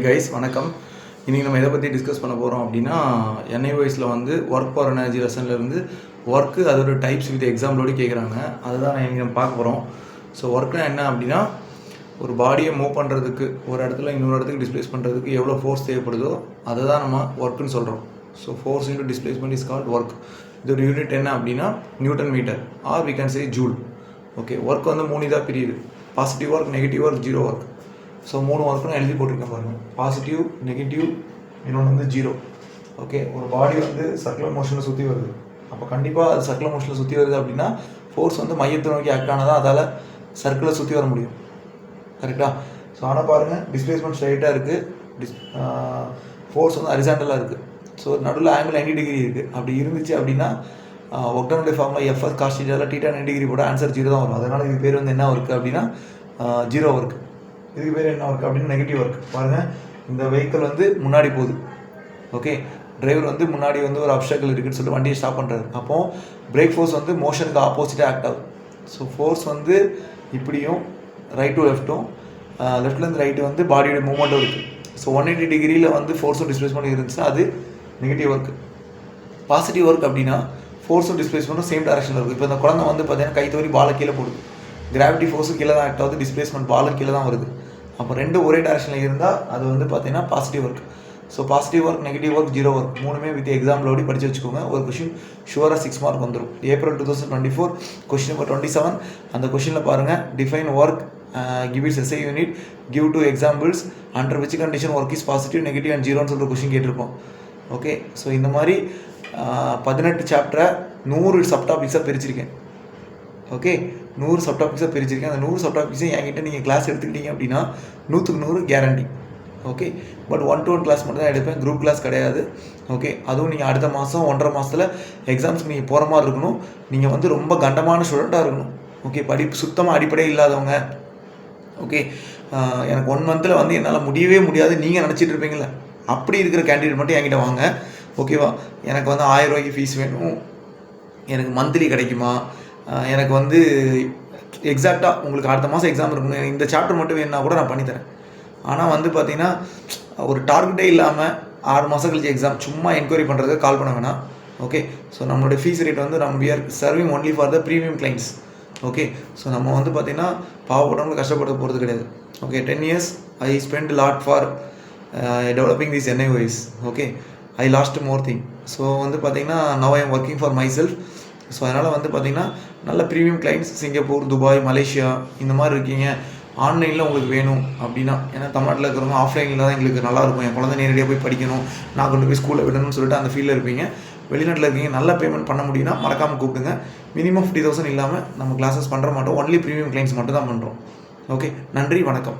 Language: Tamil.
கைஸ் வணக்கம். இன்றைக்கி நம்ம எதை பற்றி டிஸ்கஸ் பண்ண போகிறோம் அப்படின்னா NIOSல வந்து ஒர்க் ஃபார் எனர்ஜி லெசன்லேருந்து ஒர்க்கு அதோட டைப்ஸ் வித் எக்ஸாம்பிளோடு கேட்குறாங்க. அதுதான் இன்றைக்கி நம்ம பார்க்க போகிறோம். ஸோ ஒர்க்னா என்ன அப்படின்னா ஒரு பாடியை மூவ் பண்ணுறதுக்கு ஒரு இடத்துல இன்னொரு இடத்துக்கு டிஸ்பிளேஸ் பண்ணுறதுக்கு எவ்வளோ ஃபோர்ஸ் தேவைப்படுதோ அதை தான் நம்ம ஒர்க்குன்னு சொல்கிறோம். So force into displacement is called work. இதோட யூனிட் என்ன அப்படின்னா newton metre or we can say joule. Okay, work வந்து 3 இதாக பிரியுது: positive work, negative work, zero work. So 3 ஒர்க்குன்னு எழுதி போட்டிருக்கேன் பாருங்கள். பாசிட்டிவ், நெகட்டிவ், இன்னொன்று வந்து ஜீரோ. ஓகே, ஒரு பாடி வந்து சர்க்குலர் மோஷனில் சுற்றி வருது. அப்போ கண்டிப்பாக அது சர்க்குலர் மோஷனில் சுற்றி வருது அப்படின்னா ஃபோர்ஸ் வந்து மையத்தை நோக்கி ஆக்ட் ஆனால் தான் அதால் சர்க்கிளை சுற்றி வர முடியும். கரெக்டாக? ஸோ ஆனால் பாருங்கள், டிஸ்பிளேஸ்மெண்ட் ஸ்ட்ரைட்டாக இருக்குது, ஃபோர்ஸ் வந்து ஹரிசாண்டலாக இருக்குது. ஸோ நடுவில் ஆங்கிள் 90 டிகிரி இருக்குது. அப்படி இருந்துச்சு அப்படின்னா ஒர்க்டனுடைய ஃபார்முலா FS cos θ θ 90 டிகிரி போட ஆன்சர் ஜீரோ தான் வரும். அதனால் இது பேர் வந்து என்ன ஒர்க்கு அப்படின்னா ஜீரோ ஒர்க். இதுக்கு பேர் என்ன ஒர்க் அப்படின்னா நெகட்டிவ் ஒர்க். பாருங்கள், இந்த வெஹிக்கிள் வந்து முன்னாடி போகுது. ஓகே, டிரைவர் வந்து முன்னாடி வந்து ஒரு அப்ஸ்டக்கிள் இருக்குதுன்னு சொல்லிட்டு வண்டியை ஸ்டாப் பண்ணுறாரு. அப்போது பிரேக் ஃபோர்ஸ் வந்து மோஷனுக்கு ஆப்போசிட்டாக ஆக்ட் ஆகுது. ஸோ ஃபோர்ஸ் வந்து இப்படியும் ரைட் டு லெஃப்ட்டும் லெஃப்ட்லேருந்து ரைட்டு வந்து பாடியோட மூவ்மெண்ட்டும் இருக்குது. ஸோ 180 டிகிரியில் வந்து ஃபோர்ஸும் டிஸ்பிளேஸ்மெண்ட் இருந்துச்சுன்னா அது நெகட்டிவ் ஒர்க். பாசிட்டிவ் ஒர்க் அப்படின்னா ஃபோர்ஸும் டிஸ்பிளேஸ்மெண்ட்டும் சேம் டேரக்ஷனில் இருக்குது. இப்போ இந்த குழந்தை வந்து பார்த்தீங்கன்னா கை தவறி பாலை கீழே போடுது. கிராவிட்டி ஃபோர்ஸும் கீழே தான் ஆக்ட் ஆகுது, டிஸ்பிளேஸ்மெண்ட் பாலும் கீழே தான் வருது. அப்போ ரெண்டு ஒரே டேரக்ஷனில் இருந்தால் அது வந்து பார்த்தீங்கன்னா positive work. So positive work, negative work, zero work மூணுமே வித் எக்ஸாம்பிளோடு படித்து வச்சுக்கோங்க. ஒரு கொஷின் ஷுவராக 6 மார்க் வந்துடும். April 2024 question number 27. அந்த கொஷினில் பாருங்கள், define work, give it's SI unit, give 2 examples, under which condition work is positive, negative and ஜீரோன்னு சொல்கிற கொஷின் கேட்டிருப்போம். ஓகே, ஸோ இந்த மாதிரி 18 சாப்டரை 100 சப்டாபிக்ஸாக பிரிச்சிருக்கேன். ஓகே, 100 சப்டாபிக்ஸாக பிரிச்சிருக்கேன். அந்த 100 சப்டாபிக்ஸை என்கிட்ட நீங்கள் கிளாஸ் எடுத்துக்கிட்டீங்க அப்படின்னா 100க்கு 100 guarantee. Okay, but 1-to-1 class மட்டும் தான் எடுப்பேன், குரூப் கிளாஸ் கிடையாது. ஓகே, அதுவும் நீங்கள் அடுத்த மாதம் 1.5 மாதத்தில் எக்ஸாம்ஸ்க்கு நீங்கள் போகிற மாதிரி இருக்கணும். நீங்கள் வந்து ரொம்ப கண்டமான ஸ்டூடெண்ட்டாக இருக்கணும். ஓகே, படிப்பு சுத்தமாக அடிப்படை இல்லாதவங்க. ஓகே, எனக்கு 1 மந்தில் வந்து என்னால் முடியவே முடியாது நீங்கள் நினச்சிட்டு இருப்பீங்களே, அப்படி இருக்கிற கேண்டிடேட் மட்டும் என்கிட்ட வாங்க. ஓகேவா? எனக்கு வந்து 1000 ரூபாய்க்கு ஃபீஸ் வேணும், எனக்கு மந்த்லி கிடைக்குமா, எனக்கு வந்து எக்ஸாக்டாக உங்களுக்கு அடுத்த மாதம் எக்ஸாம் இருக்குங்க, இந்த சாப்டர் மட்டும் வேணுன்னா கூட நான் பண்ணித்தரேன். ஆனால் வந்து பார்த்தீங்கன்னா ஒரு டார்கெட்டே இல்லாமல் 6 மாதம் கழிச்சு எக்ஸாம் சும்மா என்கொயரி பண்ணுறதுக்கு கால் பண்ண வேணாம். ஓகே, ஸோ நம்மளுடைய ஃபீஸ் ரேட் வந்து நம்ம we are serving only for the premium clients. Okay, so நம்ம வந்து பார்த்திங்கன்னா பாவப்பட்டவங்களுக்கு கஷ்டப்பட போகிறது கிடையாது. Okay, 10 years I spend lot for developing these NIOS. Okay, I lost more thing. So வந்து பார்த்திங்கன்னா now I am working for my so அதனால் வந்து பார்த்திங்கன்னா நல்ல premium clients Singapore, Dubai, Malaysia இந்த மாதிரி இருக்கீங்க. ஆன்லைனில் உங்களுக்கு வேணும் அப்படின்னா, ஏன்னா தமிழ்நாட்டில் இருக்கிறவங்க ஆஃப்லைனில் தான் எங்களுக்கு நல்லாயிருக்கும், என் குழந்தை நேரடியாக போய் படிக்கணும், நான் கொண்டு போய் ஸ்கூலில் விடணும்னு சொல்லிட்டு அந்த ஃபீல்டில் இருப்பீங்க. வெளிநாட்டில் இருக்கீங்க, நல்ல பேமெண்ட் பண்ண முடியும்னா மறக்காமல் கூப்பிடுங்க. மினிமம் 50,000 இல்லாமல் நம்ம கிளாஸஸ் பண்ணுற மாட்டோம். ஒன்லி ப்ரீமியம் கிளைண்ட்ஸ் மட்டும் தான் பண்ணுறோம். ஓகே, நன்றி, வணக்கம்.